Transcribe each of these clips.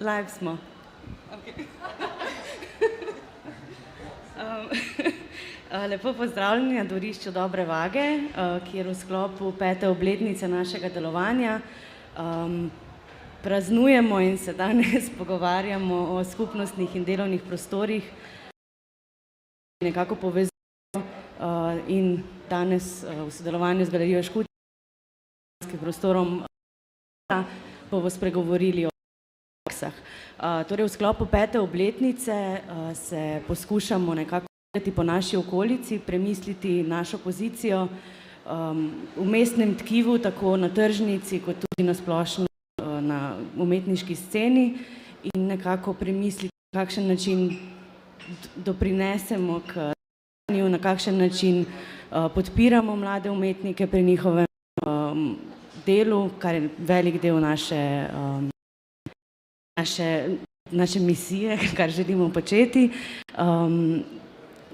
Live smo. Lepo pozdravljeni na dvorišču Dobre Vage, kjer v sklopu 5. obletnice našega delovanja praznujemo in se danes pogovarjamo o skupnostnih in delovnih prostorih, nekako povezujemo in danes v sodelovanju z Galerijo Škuc prostorom bomo spregovorili o praksah. Torej v sklopu 5. obletnice se poskušamo nekako po naši okolici, premisliti našo pozicijo v mestnem tkivu, tako na tržnici, kot tudi na splošno na umetniški sceni in nekako premisliti, na kakšen način doprinesemo k stanju, na kakšen način podpiramo mlade umetnike pri njihovem delu, kar je velik del naše misije, kar želimo početi.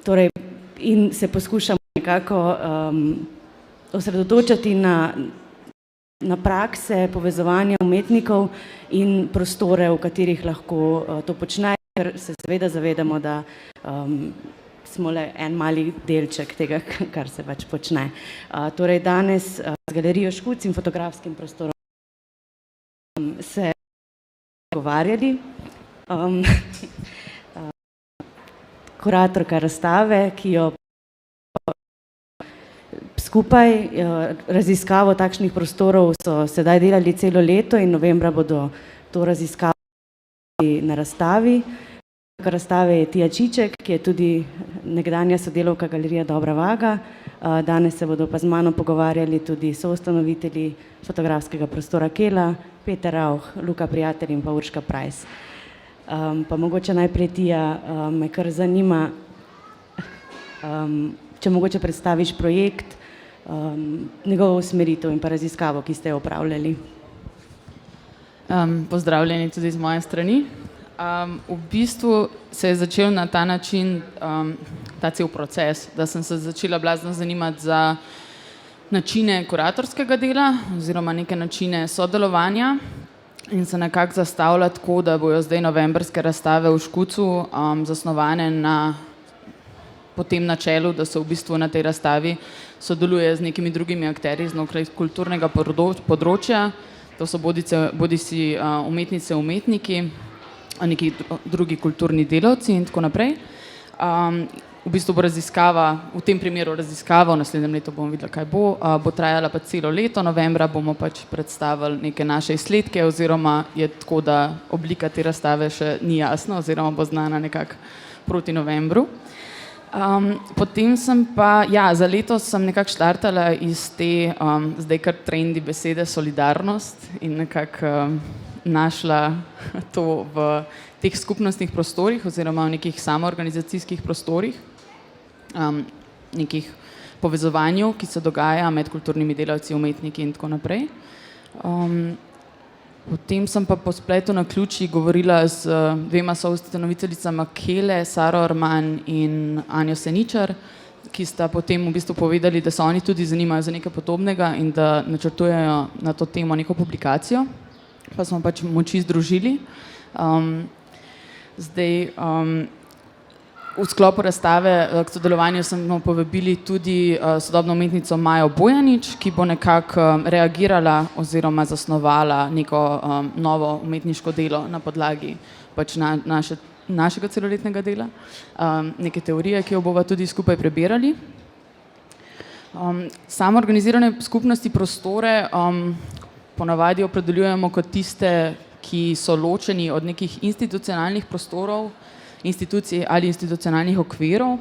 Torej, in se poskušamo nekako osredotočati na prakse povezovanja umetnikov in prostore, v katerih lahko to počnejo, ker se seveda zavedamo, da smo le en mali delček tega, kar se pač počne. Torej, danes z Galerijo Škuc in fotografskim prostorom se pogovarjali. Kuratorka razstave, ki jo skupaj raziskavo takšnih prostorov so sedaj delali celo leto in novembra bodo to raziskavo na razstavi. Razstave je Tija Čiček, ki je tudi nekdanja sodelavka Galerije Dobra Vaga. Danes se bodo pa z mano pogovarjali tudi soustanovitelji fotografskega prostora Kela, Peter Rauch, Luka Prijatelj in pa Urška Prajs. Pa mogoče najprej Tija, me kar zanima, če mogoče predstaviš projekt, njegovo usmeritev in pa raziskavo, ki ste jo opravljali. Pozdravljeni tudi z moje strani. V bistvu se je začel na ta način ta cel proces, da sem se začela blazno zanimati za načine kuratorskega dela oziroma neke načine sodelovanja in se nekako zastavlja tako, da bojo zdaj novembrske razstave v Škucu zasnovane po tem načelu, da se v bistvu na tej razstavi sodeluje z nekimi drugimi akterji znotraj kulturnega področja. To so bodisi umetnice, umetniki, neki drugi kulturni delavci in tako naprej. V bistvu bo raziskava, v tem primeru raziskava, v naslednjem letu bomo videli, kaj bo trajala pa celo leto, novembra bomo pač predstavili neke naše izsledke oziroma je tako, da oblika te razstave še ni jasna oziroma bo znana nekako proti novembru. Potem sem pa, za letos sem nekako štartala iz te, zdaj kar trendi besede solidarnost in nekako našla to v teh skupnostnih prostorih oziroma v nekih samoorganizacijskih prostorih, nekih povezovanju, ki se dogaja med kulturnimi delavci, umetniki in tako naprej. Potem sem pa po spletu na ključi govorila z dvema soustanoviteljicama Kele, Saro Arman in Anjo Seničar, ki sta potem v bistvu povedali, da se oni tudi zanimajo za nekaj podobnega in da načrtujejo na to temo neko publikacijo. Pa smo pač moči združili. Zdaj, v sklopu razstave k sodelovanju smo povabili tudi sodobno umetnico Majo Bojanič, ki bo nekako reagirala oziroma zasnovala neko novo umetniško delo na podlagi pač našega celoletnega dela, neke teorije, ki jo bova tudi skupaj prebirali. Samoorganizirane skupnosti prostore ponavadi opredeljujemo kot tiste, ki so ločeni od nekih institucionalnih prostorov, institucij ali institucionalnih okvirov,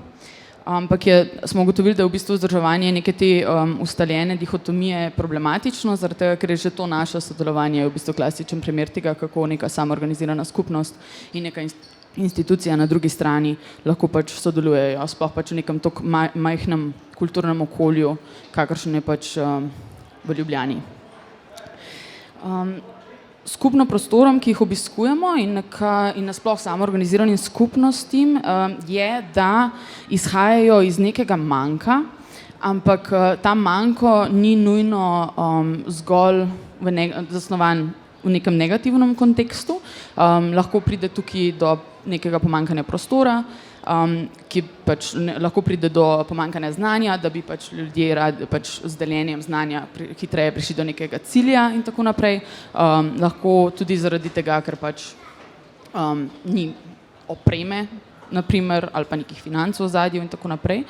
ampak smo ugotovili, da je v bistvu vzdrževanje neke te ustaljene dihotomije problematično, zaradi tega, ker je že to naše sodelovanje v bistvu klasičen primer tega, kako neka samoorganizirana skupnost in neka institucija na drugi strani lahko pač sodelujejo, sploh pač v nekem tako majhnem kulturnem okolju, kakršen je pač v Ljubljani. Skupno prostorom, ki jih obiskujemo in nasploh samoorganiziranim skupnostim je, da izhajajo iz nekega manka, ampak ta manko ni nujno zgolj zasnovan v nekem negativnem kontekstu. Lahko pride tukaj do nekega pomanjkanja prostora, ki pač lahko pride do pomanjkanja znanja, da bi pač ljudje radi pač z deljenjem znanja hitreje prišli do nekega cilja in tako naprej. Lahko tudi zaradi tega, ker pač ni opreme, naprimer, ali pa nekih financ v ozadju in tako naprej.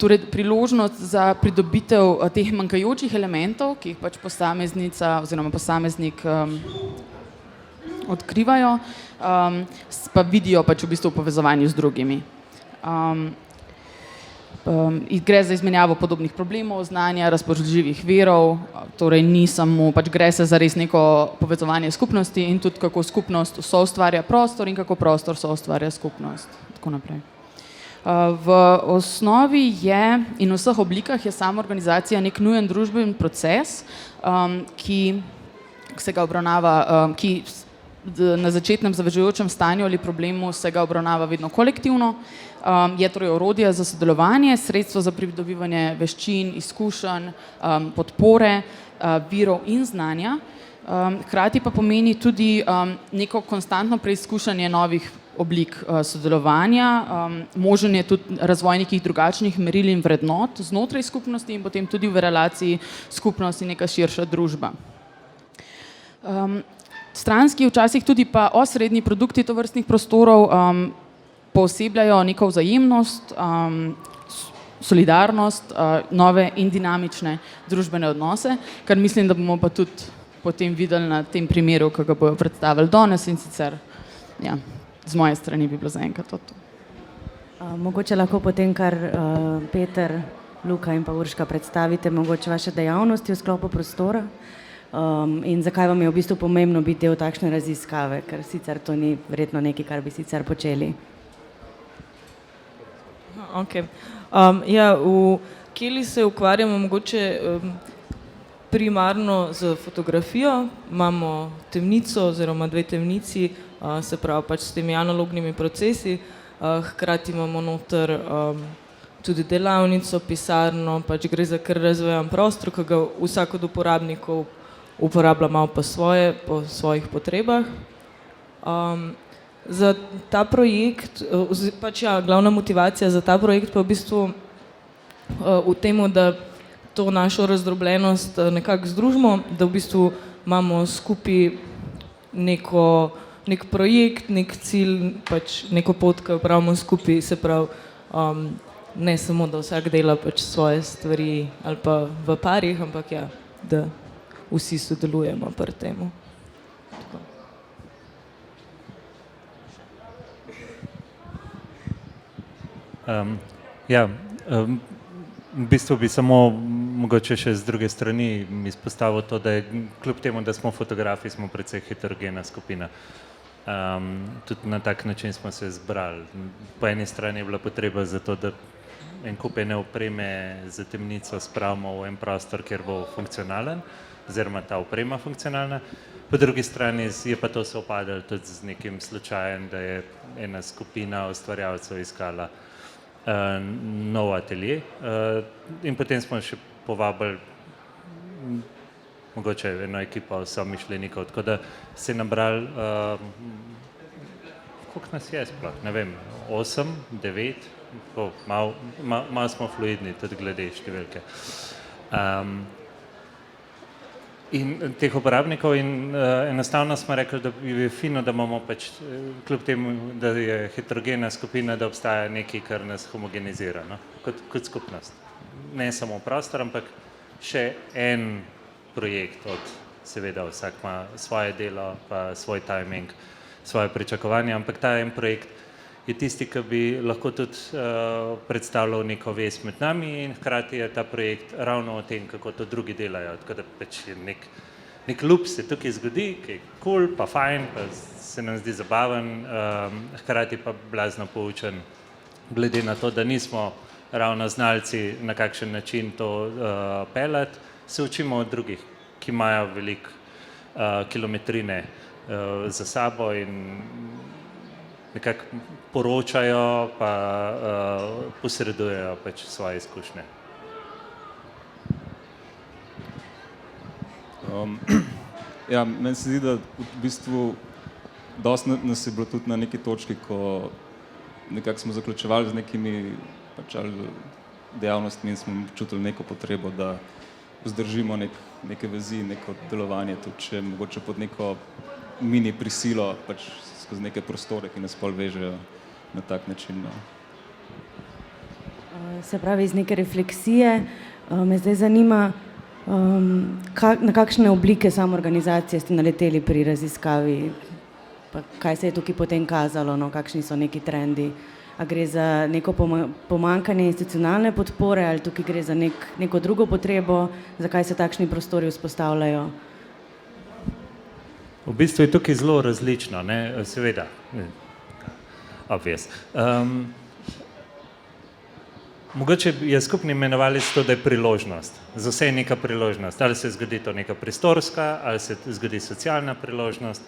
Torej, priložnost za pridobitev teh manjkajočih elementov, ki jih pač posameznica oziroma posameznik odkrivajo, pa vidijo pač v bistvu v povezovanju z drugimi. Gre za izmenjavo podobnih problemov, znanja, razpoložljivih virov, torej ni samo, pač gre se za res neko povezovanje skupnosti in tudi kako skupnost soustvarja prostor in kako prostor soustvarja skupnost. Tako naprej. V osnovi je in v vseh oblikah je sama organizacija nek nujen družbeni proces, ki se ga obravnava, ki na začetnem zavezujočem stanju ali problemu se ga obravnava vedno kolektivno. Je torej orodje za sodelovanje, sredstvo za pridobivanje veščin, izkušenj, podpore, virov in znanja. Hkrati pa pomeni tudi neko konstantno preizkušanje novih oblik sodelovanja, možen je tudi razvoj nekih drugačnih meril in vrednot znotraj skupnosti in potem tudi v relaciji skupnost in neka širša družba. Stranski, včasih tudi pa osrednji produkti tovrstnih prostorov poosebljajo neko vzajemnost, solidarnost, nove in dinamične družbene odnose, kar mislim, da bomo pa tudi potem videli na tem primeru, ki ga bojo predstavili danes in sicer, ja, z moje strani bi bilo zaenkrat to. Mogoče lahko potem kar Peter, Luka in pa Urška predstavite mogoče vaše dejavnosti v sklopu prostora in zakaj vam je v bistvu pomembno biti del takšne raziskave, ker sicer to ni verjetno nekaj, kar bi sicer počeli. Okay. Ja, v Keli se ukvarjamo mogoče primarno z fotografijo, imamo temnico oziroma dve temnici, se pravi pač s temi analognimi procesi, hkrati imamo noter tudi delavnico, pisarno, pač gre za kar razvejan prostor, ki ga vsak od uporabnikov uporablja malo po svojih potrebah. Za ta projekt, pač ja, glavna motivacija za ta projekt pa v bistvu v temu, da to našo razdrobljenost nekako združimo, da v bistvu imamo skupaj nek projekt, nek cilj, pač neko pot, ki jo pravimo skupaj, se pravi ne samo, da vsak dela pač svoje stvari ali pa v parih, ampak ja, da vsi sodelujemo pri temu. V bistvu bi samo mogoče še z druge strani izpostavil to, da je kljub temu, da smo fotografi, smo precej heterogena skupina. Tudi na tak način smo se zbrali. Po eni strani je bila potreba za to, da en kup ene opreme za temnico spravimo v en prostor, kjer bo funkcionalen, oziroma ta oprema funkcionalna. Po drugi strani je pa to sovpadalo tudi z nekim slučajem, da je ena skupina ustvarjalcev iskala nov atelje in potem smo še povabili mogoče eno ekipo somišljenikov, tako da se je nabrali, koliko nas je sploh, ne vem, 8, 9, malo smo fluidni tudi glede številke. In teh uporabnikov in enostavno smo rekli, da bi fino, da imamo pač kljub temu, da je heterogena skupina, da obstaja nekaj, kar nas homogenizira, no? Kot skupnost. Ne samo prostor, ampak še en projekt od, seveda vsak ima svoje delo, pa svoj timing, svoje pričakovanje, ampak ta en projekt je tisti, ki bi lahko tudi predstavljal neko vez med nami in hkrati je ta projekt ravno o tem, kako to drugi delajo, tako da pač je nek loop se tukaj zgodi, ki je cool, pa fajn, pa se nam zdi zabaven, hkrati pa blazno poučen, glede na to, da nismo ravno znalci, na kakšen način to peljati, se učimo od drugih, ki imajo veliko kilometrine za sabo in nekako poročajo, pa posredujejo pač svoje izkušnje. Ja, meni se zdi, da v bistvu dosti nas je bilo tudi na neki točki, ko nekako smo zaključevali z nekimi pač ali dejavnostmi in smo čutili neko potrebo, da vzdržimo neke vezi, neko delovanje, tudi če mogoče pod neko mini prisilo, pač skozi neke prostore, ki nas pol vežejo na tak način. No. Se pravi, iz neke refleksije me zdaj zanima, na kakšne oblike samoorganizacije ste naleteli pri raziskavi, pa kaj se je tukaj potem kazalo, no, kakšni so neki trendi. A gre za neko pomanjkanje institucionalne podpore ali tukaj gre za neko drugo potrebo, zakaj se takšni prostori vzpostavljajo? V bistvu je tukaj zelo različno, ne? Seveda, obvious. Mogoče je skupni imenovalec to, da je priložnost. Za vse je neka priložnost. Ali se zgodi to neka prostorska, ali se zgodi socialna priložnost,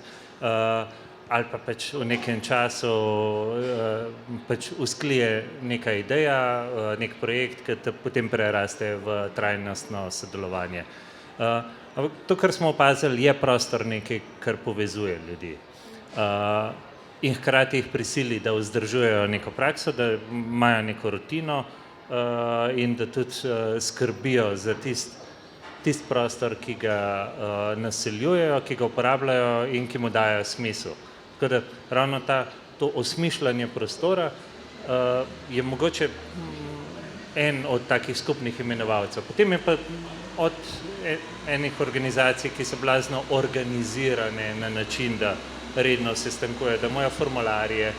ali pa pač v nekem času pač usklije neka ideja, nek projekt, ki potem preraste v trajnostno sodelovanje. To, kar smo opazili, je prostor nekaj, kar povezuje ljudi. In hkrati jih prisili, da vzdržujejo neko prakso, da imajo neko rutino in da tudi skrbijo za tisti prostor, ki ga naseljujejo, ki ga uporabljajo in ki mu dajo smisel. Tako da ravno to osmišljanje prostora je mogoče en od takih skupnih imenovalcev. Potem je pa od enih organizacij, ki so blazno organizirane na način, da redno se stankujejo, da imajo formularje,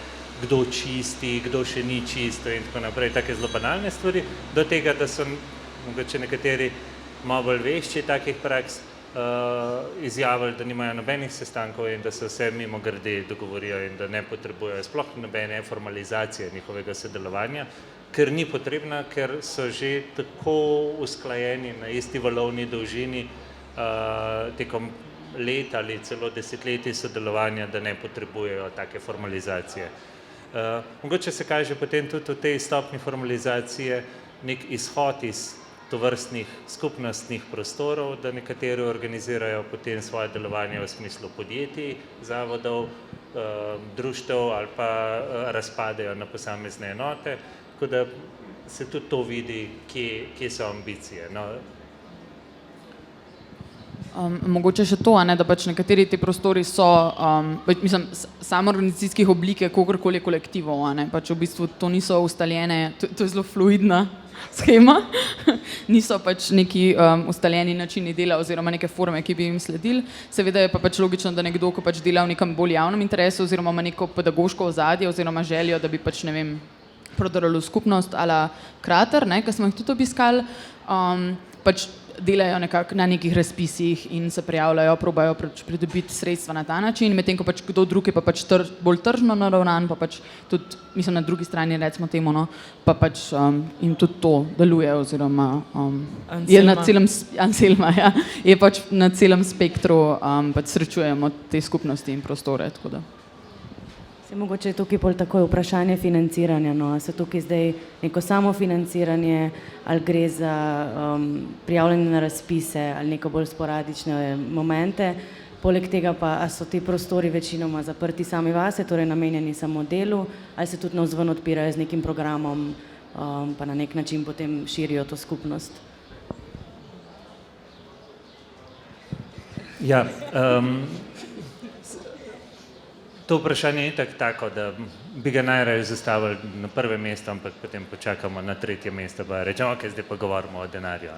kdo čisti, kdo še ni čisto in tako naprej, take zelo banalne stvari, do tega, da so mogoče nekateri malo bolj vešči takih praks izjavili, da nimajo nobenih sestankov in da se vse mimogrede dogovorijo in da ne potrebujejo sploh nobene formalizacije njihovega sodelovanja, ker ni potrebna, ker so že tako usklajeni na isti valovni dolžini tekom let ali celo desetletij sodelovanja, da ne potrebujejo take formalizacije. Mogoče se kaže potem tudi v tej stopni formalizacije nek izhod iz tovrstnih skupnostnih prostorov, da nekateri organizirajo potem svoje delovanje v smislu podjetij, zavodov, društev ali pa razpadejo na posamezne enote, tako da se tudi to vidi, kje so ambicije. No. Mogoče še to, da pač nekateri ti prostori so, mislim, samoorganizacijskih oblik je kogarkoli kolektivov, pač v bistvu to niso ustaljene, to je zelo fluidna shema, niso pač neki ustaljeni načini dela oziroma neke forme, ki bi jim sledili. Seveda je pa pač logično, da nekdo, ko pač dela v nekem bolj javnem interesu oziroma ima neko pedagoško ozadje oziroma željo, da bi pač, ne vem, prodaralo skupnost ala Krater, ki smo jih tudi obiskali, pač delajo nekako na nekih razpisih in se prijavljajo, probajo pridobiti sredstva na ta način, medtem ko pač kdo drug je pa pač bolj tržno naravnan, pa pač tudi, mislim, na drugi strani recimo temu, no, pa pač in tudi to deluje oziroma je na celem, Anselma, ja, je pač na celem spektru, pač srečujemo te skupnosti in prostore, tako da. Se mogoče je tukaj bolj takoj vprašanje financiranja, no, se tukaj zdaj neko samofinanciranje ali gre za prijavljanje na razpise ali neko bolj sporadične momente, poleg tega pa a so ti prostori večinoma zaprti sami vase, torej namenjeni samo delu, ali se tudi navzven odpirajo z nekim programom, pa na nek način potem širijo to skupnost? Ja, to vprašanje je tako, da bi ga najraje zastavili na prve mesto, ampak potem počakamo na tretje mesto, pa rečemo, ok, zdaj pa govorimo o denarju.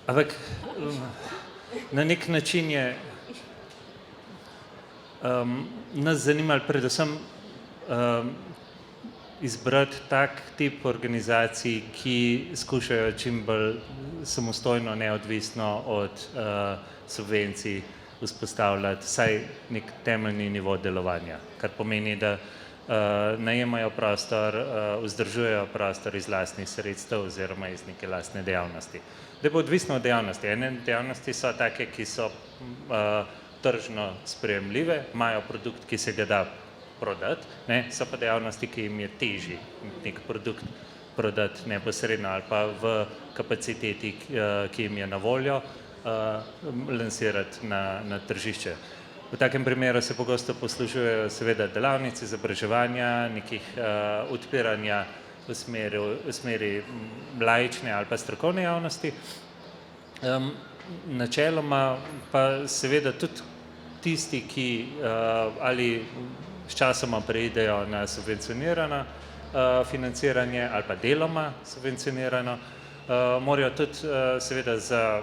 Ampak na nek način je nas zanimalo predvsem izbrati tak tip organizacij, ki skušajo čim bolj samostojno, neodvisno od subvencij vzpostavljati vsaj nek temeljni nivo delovanja, kar pomeni, da najemajo prostor, vzdržujejo prostor iz lastnih sredstev oziroma iz neke lastne dejavnosti. Da bo odvisno od dejavnosti. Ene dejavnosti so take, ki so tržno sprejemljive, imajo produkt, ki se ga da prodati, so pa dejavnosti, ki jim je težji nek produkt prodati neposredno ali pa v kapaciteti, ki jim je na voljo, lansirati na tržišče. V takem primeru se pogosto poslužujejo seveda delavnic, izobraževanja, nekih odpiranja v smeri laične ali pa strokovne javnosti. Načeloma pa seveda tudi tisti, ki ali sčasoma preidejo na subvencionirano financiranje ali pa deloma subvencionirano, morajo tudi seveda za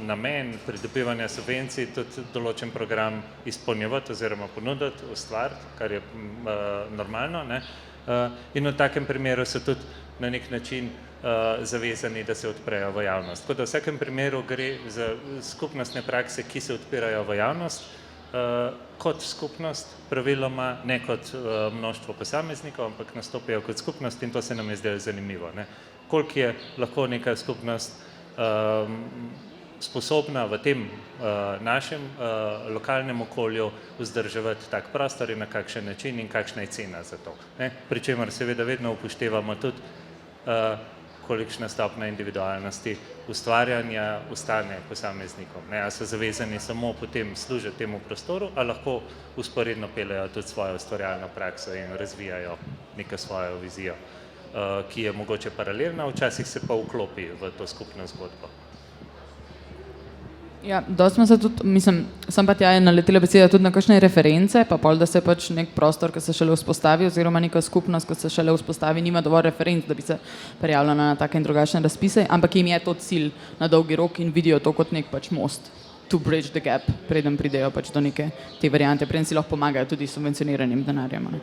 namen pridobivanja subvencij tudi določen program izpolnjevati oziroma ponuditi, ustvariti, kar je normalno, ne? In v takem primeru so tudi na nek način zavezani, da se odprejo v javnost. Tako da v vsakem primeru gre za skupnostne prakse, ki se odpirajo v javnost, kot skupnost, praviloma ne kot množstvo posameznikov, ampak nastopijo kot skupnost in to se nam je zdelo zanimivo, ne. Koliko je lahko neka skupnost sposobna v tem našem lokalnem okolju vzdrževati tak prostor in na kakšen način in kakšna je cena za to, ne. Pri čemer seveda vedno upoštevamo tudi, kolikšna stopnja individualnosti ustvarjanja ostane posameznikom, ne, a so zavezani samo potem služiti temu prostoru, a lahko vzporedno peljejo tudi svojo ustvarjalno prakso in razvijajo neko svojo vizijo, ki je mogoče paralelna, včasih se pa vklopi v to skupno zgodbo. Ja, dosti smo se tudi, mislim, sem pa tja je naletela beseda tudi na kakšne reference, pa pol, da se pač nek prostor, ki se šele vzpostavi, oziroma neka skupnost, ki se šele vzpostavi, nima dovolj referenc, da bi se prijavila na take in drugačne razpise, ampak jim je to cilj na dolgi rok in vidijo to kot nek pač most to bridge the gap, preden pridejo pač do neke te variante, preden si lahko pomagajo tudi s subvencioniranim denarjem.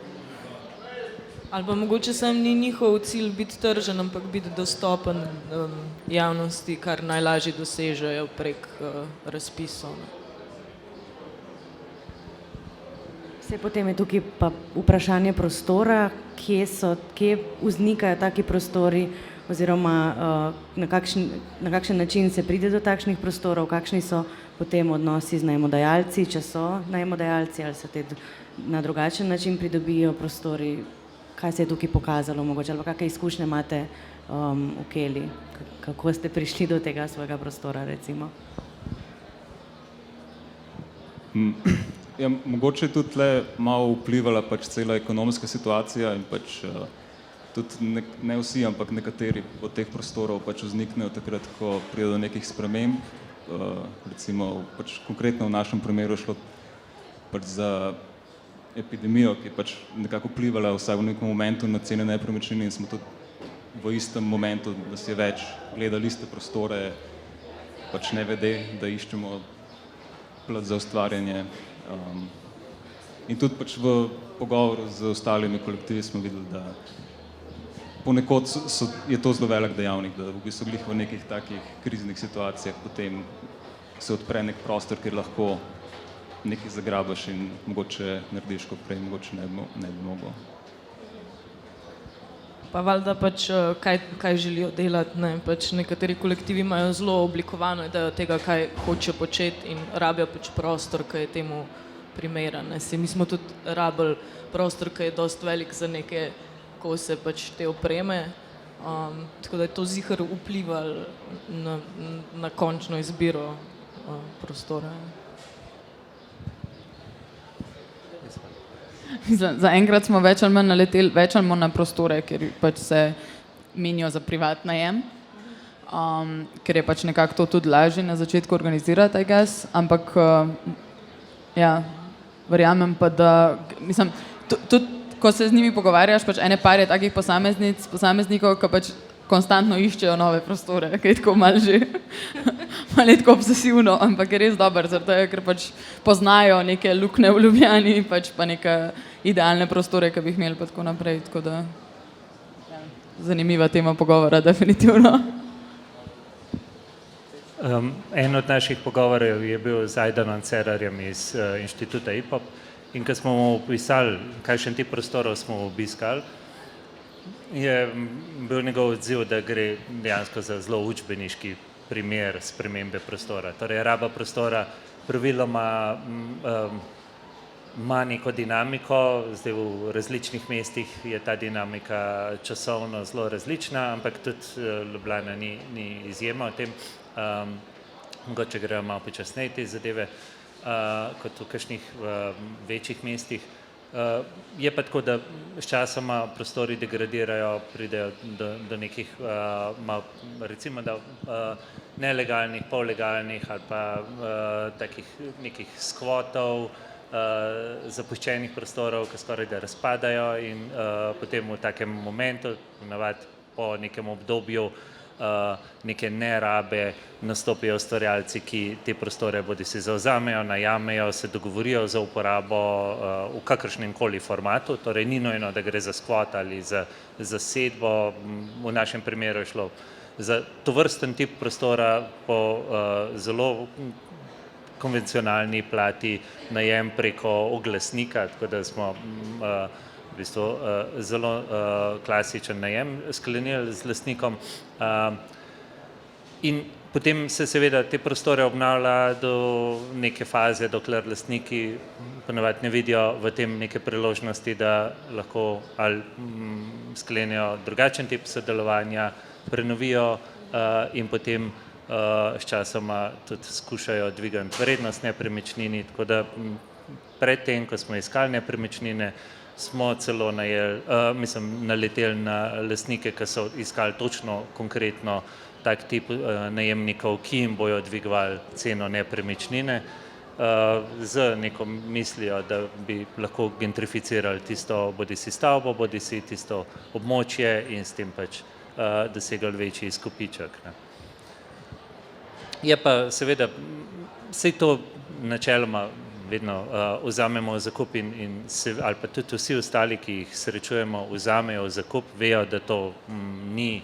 Ali pa mogoče sam ni njihov cilj biti tržen, ampak biti dostopen javnosti, kar najlažje dosežejo prek razpisov. Vse potem je tukaj pa vprašanje prostora, kje vznikajo taki prostori oziroma na kakšen način se pride do takšnih prostorov, kakšni so potem odnosi z najemodajalci, če so najemodajalci ali se te na drugačen način pridobijo prostori. Kaj se je tukaj pokazalo mogoče, ali pa kakšne izkušnje imate v Keli, kako ste prišli do tega svojega prostora, recimo? Ja, mogoče je tudi tle malo vplivala pač cela ekonomska situacija in pač tudi ne vsi, ampak nekateri od teh prostorov pač vzniknejo takrat, ko pride do nekih sprememb. Recimo pač konkretno v našem primeru šlo pač za epidemijo, ki je pač nekako vplivala vsaj v nekem momentu na cene nepremičnin in smo tudi v istem momentu, da si je več gledali iste prostore, pač ne vede, da iščemo plat za ustvarjanje. In tudi pač v pogovoru z ostalimi kolektivi smo videli, da ponekod je to zelo velik dejavnik, da v bistvu glih v nekih takih kriznih situacijah potem se odpre nek prostor, kjer lahko nekaj zagrabaš in mogoče narediš, ko prej mogoče ne bi mogel. Pa valjda pač, kaj želijo delati, ne, pač nekateri kolektivi imajo zelo oblikovano idejo tega, kaj hoče početi in rabijo pač prostor, ki je temu primeren, ne. Mi smo tudi rabili prostor, ki je dosti velik za neke kose pač te opreme, tako da je to ziher vplivalo na končno izbiro prostora. Zaenkrat smo več ali manj naleteli več ali manj na prostore, ker pač se menijo za privat najem, ker je pač nekako to tudi lažje na začetku organizirati, I guess, ampak ja, verjamem pa, da, mislim, tudi ko se z njimi pogovarjaš, pač ene par je takih posameznikov, ki pač konstantno iščejo nove prostore, ki je tako malo že, malo je tako obsesivno, ampak je res dober, zato je, ker pač poznajo neke luknje v Ljubljani, pač pa neke idealne prostore, ki bi jih imeli pa tako naprej, tako da ja, zanimiva tema pogovora, definitivno. En od naših pogovorov je bil z Ajdanom Cerarjem iz inštituta IPOP in ko smo mu opisali, kakšen tip prostorov smo obiskali, je bil njegov odziv, da gre dejansko za zelo učbeniški primer spremembe prostora. Torej, raba prostora praviloma ima neko dinamiko, zdaj v različnih mestih je ta dinamika časovno zelo različna, ampak tudi Ljubljana ni izjema v tem. mogoče grejo malo počasneje te zadeve kot v kakšnih večjih mestih. Je pa tako, da sčasoma prostori degradirajo, pridejo do nekih recimo da nelegalnih, pollegalnih ali pa takih nekih skvotov, zapuščenih prostorov, ki skoraj da razpadajo in potem v takem momentu, navadi po nekem obdobju neke nerabe, nastopijo ustvarjalci, ki te prostore bodisi zavzamejo, najamejo, se dogovorijo za uporabo v kakršnem koli formatu, torej ni nujno, da gre za skvot ali za zasedbo. V našem primeru je šlo za tovrsten tip prostora po zelo konvencionalni plati, najem preko oglasnika, tako da smo v bistvu zelo klasičen najem sklenili z lastnikom. In potem se seveda te prostore obnavlja do neke faze, dokler lastniki ponavadi ne vidijo v tem neke priložnosti, da lahko ali sklenijo drugačen tip sodelovanja, prenovijo in potem sčasoma tudi skušajo dvigati vrednost nepremičnini, tako da predtem, ko smo iskali nepremičnine, smo celo naleteli na lastnike, ki so iskali točno konkretno tak tip najemnikov, ki jim bojo dvigovali ceno nepremičnine z neko mislijo, da bi lahko gentrificirali tisto bodisi stavbo, bodisi tisto območje in s tem pač dosegali večji izkupiček. Je pa seveda, vse to načeloma vedno vzamemo v zakup ali pa tudi vsi ostali, ki jih srečujemo, vzamejo v zakup, vejo, da to ni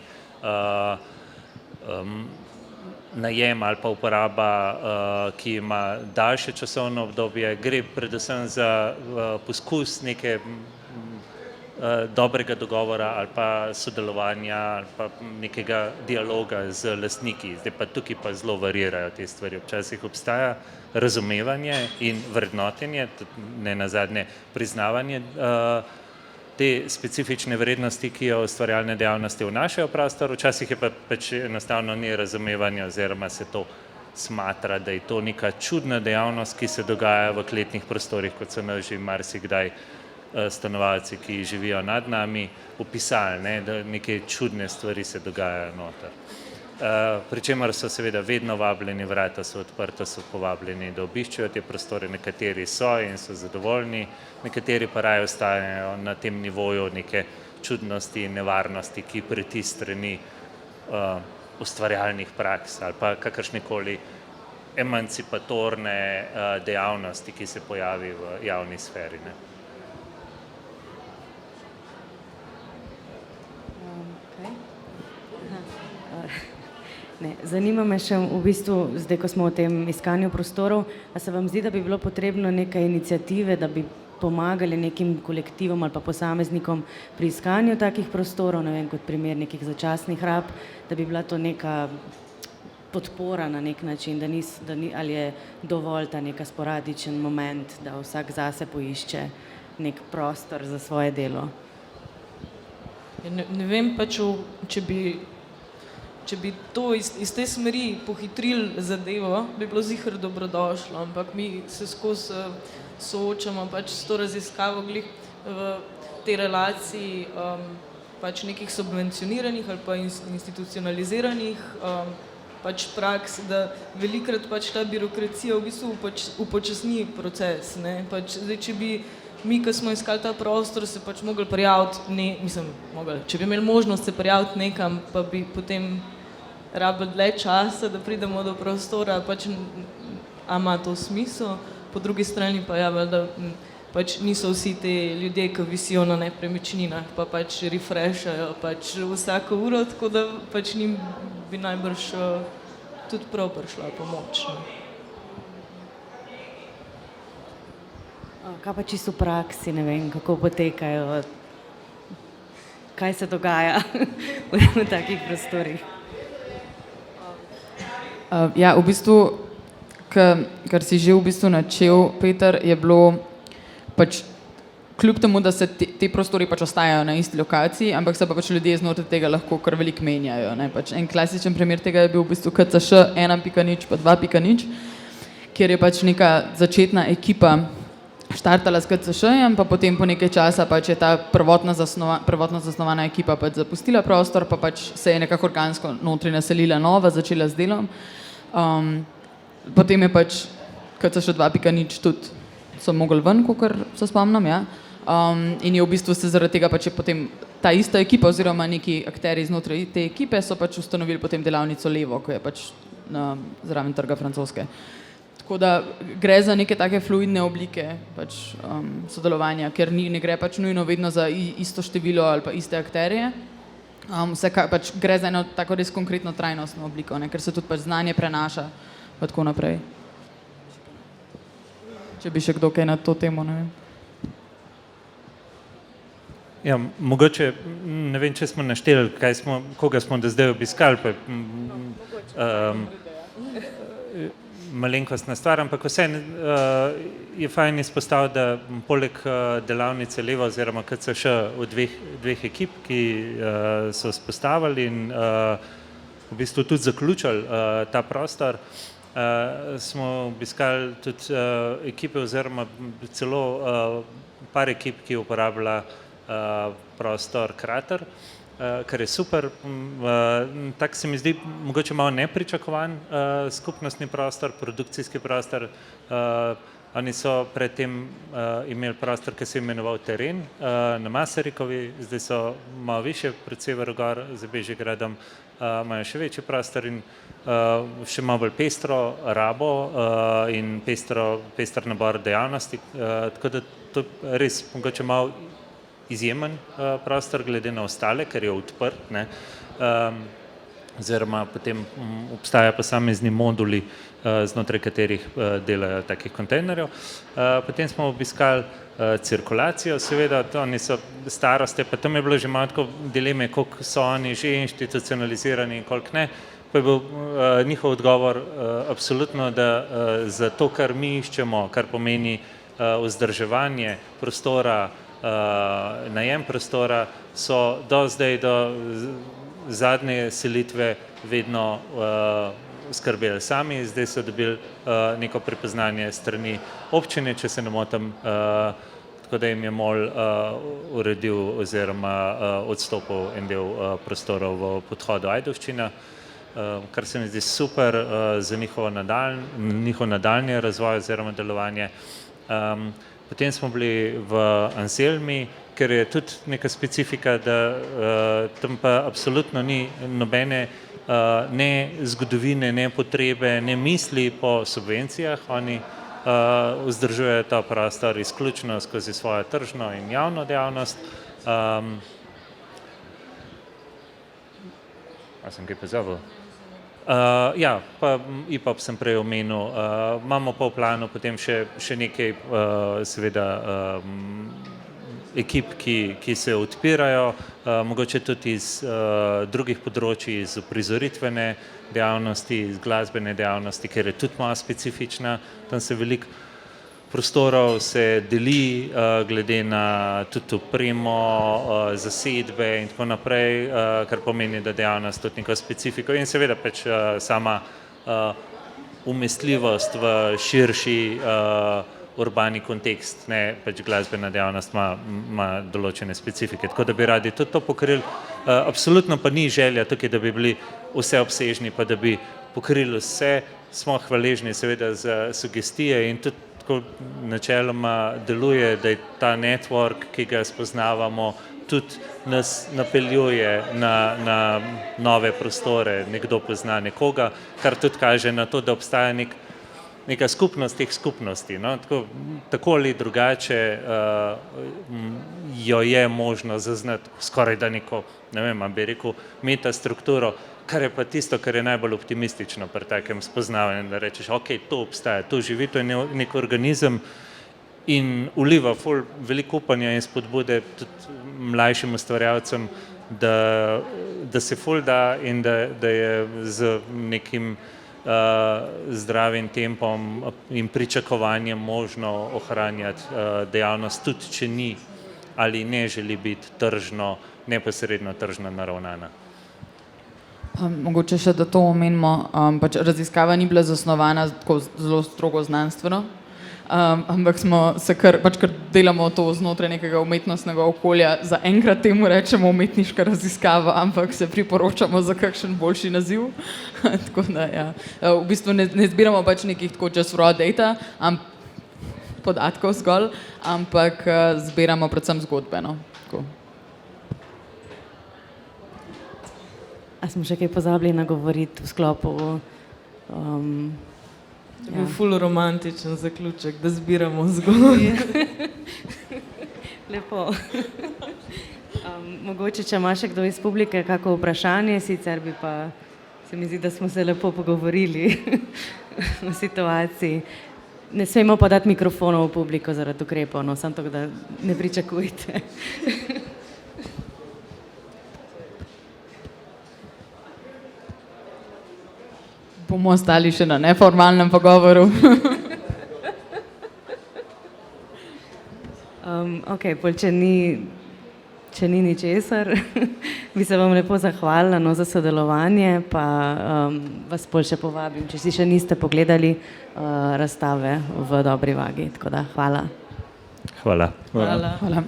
najem ali pa uporaba, ki ima daljše časovno obdobje, gre predvsem za poskus neke dobrega dogovora ali pa sodelovanja ali pa nekega dialoga z lastniki. Zdaj pa tukaj pa zelo varirajo te stvari. Včasih obstaja razumevanje in vrednotenje, ne nazadnje priznavanje te specifične vrednosti, ki jo ustvarjalne dejavnosti vnašajo v prostor, včasih je pa pač enostavno ni razumevanja oziroma se to smatra, da je to neka čudna dejavnost, ki se dogaja v kletnih prostorih, kot so nas že marsikdaj stanovalci, ki živijo nad nami, opisali, da neke čudne stvari se dogajajo noter. Pričemer so seveda vedno vabljeni, vrata so odprta, so povabljeni, da obiščejo te prostore, nekateri so in so zadovoljni, nekateri pa raje ostajajo na tem nivoju neke čudnosti in nevarnosti, ki preti strani ustvarjalnih praks ali pa kakršnekoli emancipatorne dejavnosti, ki se pojavi v javni sferi. Zanima me še v bistvu, zdaj ko smo v tem iskanju prostorov, a se vam zdi, da bi bilo potrebno neke iniciative, da bi pomagali nekim kolektivom ali pa posameznikom pri iskanju takih prostorov, ne vem, kot primer nekih začasnih rab, da bi bila to neka podpora na nek način, ali je dovolj ta neka sporadičen moment, da vsak zase poišče nek prostor za svoje delo? Ne vem pač, če bi to iz te smeri pohitrili zadevo, bi bilo ziher dobrodošlo, ampak mi se skozi soočamo pač s to raziskavo glih v tej relaciji pač nekih subvencioniranih ali pa institucionaliziranih pač praks, da velikrat pač ta birokracija v bistvu upočasni proces, ne. Pač zdaj, če bi mi, ko smo iskali ta prostor, se pač mogli prijaviti, če bi imeli možnost se prijaviti nekam, pa bi potem rabili dlje časa, da pridemo do prostora, pač ima to smisel, po drugi strani pa da pač niso vsi te ljudje, ki visijo na nepremičninah, pa pač refreshajo pač vsako uro, tako da pač njim bi najbrž tudi prav prišla pomoč. Kaj pa čisto v praksi, ne vem, kako potekajo, kaj se dogaja v takih prostorih? Ja, v bistvu, kar si že v bistvu načel, Peter, je bilo pač kljub temu, da se ti prostori pač ostajajo na isti lokaciji, ampak se pa pač ljudje znotraj tega lahko kar veliko menjajo. Ne? Pač en klasičen primer tega je bil v bistvu KCŠ 1.0 pa 2.0, kjer je pač neka začetna ekipa štartala s KCŠ-jem, pa potem po nekaj časa pač je ta prvotno zasnovana ekipa pač zapustila prostor, pa pač se je nekako organsko notri naselila nova, začela z delom. Potem je pač KCŠ 2.0 tudi so mogli ven, kakor se spomnim, ja. In je v bistvu se zaradi tega pač je potem ta ista ekipa oziroma neki akteri znotraj te ekipe so pač ustanovili potem delavnico Levo, ko je pač zraven Trga Francoske. Tako da gre za neke take fluidne oblike pač, sodelovanja, ker ne gre pač nujno vedno za isto število ali pa iste akterje. Pač gre za eno tako res konkretno trajnostno obliko, ne, ker se tudi pač znanje prenaša pa tako naprej. Če bi še kdo kaj na to temo, ne vem. Ja, mogoče, ne vem, če smo našteli, koga smo do zdaj obiskali, pa malenkostna stvar, ampak vseeno je fajn izpostaviti, da poleg delavnice Levo oziroma KCŠ v dveh ekip, ki so vzpostavili in v bistvu tudi zaključili ta prostor, smo obiskali tudi ekipe oziroma celo par ekip, ki uporablja prostor Krater, kar je super. Tak se mi zdi mogoče malo nepričakovan skupnostni prostor, produkcijski prostor. Oni so predtem imeli prostor, ki se je imenoval Teren na Masarykovi, zdaj so malo više, pred severu gor, za Bežigradom, imajo še večji prostor in še malo bolj pestro rabo in pester nabor dejavnosti, tako da to je res mogoče malo izjemen prostor glede na ostale, ker je odprt, ne, oziroma potem obstaja posamezni moduli, znotraj katerih delajo takih kontejnerjev. Potem smo obiskali cirkulacijo, seveda, oni so staroste, pa tam je bilo že malo tako dileme, koliko so oni že institucionalizirani in koliko ne, pa je bil njihov odgovor absolutno, da za to, kar mi iščemo, kar pomeni vzdrževanje prostora, najem prostora, so do zdaj, do zadnje selitve vedno skrbeli sami, zdaj so dobili neko prepoznanje strani občine, če se ne motim, tako da jim je MOL uredil oziroma odstopil en del prostorov v podhodu Ajdovščina, kar se mi zdi super za njihov nadaljnji razvoj oziroma delovanje. Potem smo bili v Anselmi, ker je tudi neka specifika, da tam pa absolutno ni nobene ne zgodovine, ne potrebe, ne misli po subvencijah. Oni vzdržujejo ta prostor izključno skozi svojo tržno in javno dejavnost. A sem kaj pozabil? Ja, pa IPOP sem prej omenil, imamo pa v planu potem še nekaj seveda ekip, ki se odpirajo, mogoče tudi iz drugih področji, iz uprizoritvene dejavnosti, iz glasbene dejavnosti, ker je tudi malo specifična, tam se veliko prostorov se deli glede na tudi opremo, zasedbe in tako naprej, kar pomeni, da dejavnost tudi neko specifiko in seveda pač sama umestljivost v širši urbani kontekst, ne, pač glasbena dejavnost ima določene specifike, tako da bi radi tudi to pokrili. Absolutno pa ni želja tukaj, da bi bili vseobsežni, pa da bi pokrili vse, smo hvaležni seveda za sugestije in tudi tako načeloma deluje, da je ta network, ki ga spoznavamo, tudi nas napeljuje na nove prostore, nekdo pozna nekoga, kar tudi kaže na to, da obstaja neka skupnost teh skupnosti. No? Tako ali drugače jo je možno zaznati skoraj da neko, ne vem, bi rekel, metastrukturo, kar je pa tisto, kar je najbolj optimistično pri takem spoznavanju, da rečeš, ok, to obstaja, to živi, to je nek organizem in vliva ful veliko upanja in spodbude tudi mlajšim ustvarjalcem, da se ful da in da je z nekim zdravim tempom in pričakovanjem možno ohranjati dejavnost, tudi če ni ali ne želi biti tržno, neposredno tržno naravnana. Mogoče še, da to omenimo, pač raziskava ni bila zasnovana tako zelo strogo znanstveno, ampak smo se kar delamo to znotraj nekega umetnostnega okolja, za enkrat temu rečemo umetniška raziskava, ampak se priporočamo za kakšen boljši naziv. Tako da, ja. V bistvu ne zbiramo pač nekih tako just raw data, podatkov zgolj, ampak zbiramo predvsem zgodbe. No. Tako. A smo še kaj pozabili nagovoriti v sklopu? To je bil ful romantičen zaključek, da zbiramo zgodbe. Lepo. Mogoče, če ima še kdo iz publike kako vprašanje, sicer bi pa se mi zdi, da smo se lepo pogovorili v situaciji. Ne smemo pa dati mikrofonov v publiko zaradi ukrepov, no, samo tako, da ne pričakujte. Bomo ostali še na neformalnem pogovoru. Pol, če ni ničesar, bi se vam lepo zahvalila, no, za sodelovanje, pa vas pol še povabim, če si še niste pogledali razstave v Dobri vagi. Tako da hvala. Hvala. Hvala. Hvala.